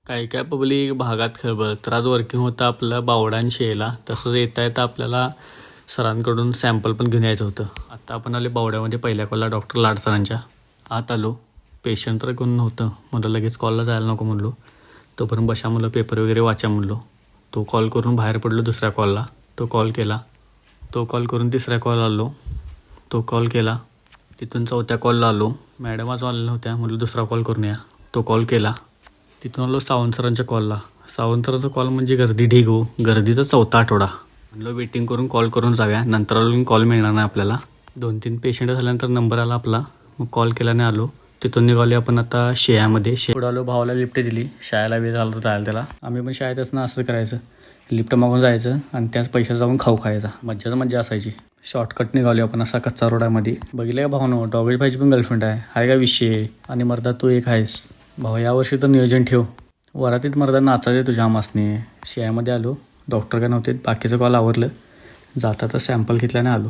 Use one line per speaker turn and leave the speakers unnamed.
काही काय पब्लिक भागात खळबळ. तर आज वर्किंग होतं आपलं बावडान शेला. तसंच येता येता आपल्याला सरांकडून सॅम्पल पण घेऊन यायचं होतं. आता आपण आले बावड्यामध्ये पहिल्या कॉलला डॉक्टर लाड सरांच्या. आत आलो. पेशंट तर कोण नव्हतं. म्हणलं लगेच कॉलला जायला नको म्हणलो. तोपर्यंत बशा म्हणलं पेपर वगैरे वाचा म्हणलो. तो कॉल करून बाहेर पडलो दुसऱ्या कॉलला. तो कॉल केला. तो कॉल करून तिसऱ्या कॉल आलो. तो कॉल केला. तिथून चौथ्या कॉलला आलो. मॅडम आज आल्या नव्हत्या. म्हणलं दुसरा कॉल करून या. तो कॉल केला. तिथून आलो सावंत सरांच्या कॉलला. सावंत सरांचा कॉल म्हणजे गर्दी ढीग हो. गर्दीचा चौथा आठवडा. म्हणलं वेटिंग करून कॉल करून जाऊया. नंतर आलो कॉल मिळणार नाही आपल्याला. 2-3 पेशंट झाल्यानंतर नंबर आला आपला. मग कॉल केल्याने आलो. तिथून निघालो आपण आता शेयामध्ये. पुढे आलो. भावाला लिफ्ट दिली. शाळेला वेळ झाला तर जायला त्याला. आम्ही पण शाळेत असणं असं करायचं. लिफ्ट मागून जायचं आणि त्याच पैशात जाऊन खाऊ खायचा. मज्जाच मज्जा असायची. शॉर्टकट निघालो आपण असा कच्चा रोडामध्ये. बघितलं का भावनो डॉगेज भाईची पण गर्लफ्रेंड आहे का विषय. आणि मर्दा तू एक आहेस भाऊ. यावर्षी तर नियोजन ठेव. वरातीत मर्दा नाचायचं तुझ्या आमासने. शेयामध्ये आलो. डॉक्टर काय नव्हते. बाकीचं कॉल आवरलं. जाता तर सॅम्पल घेतल्याने आलो.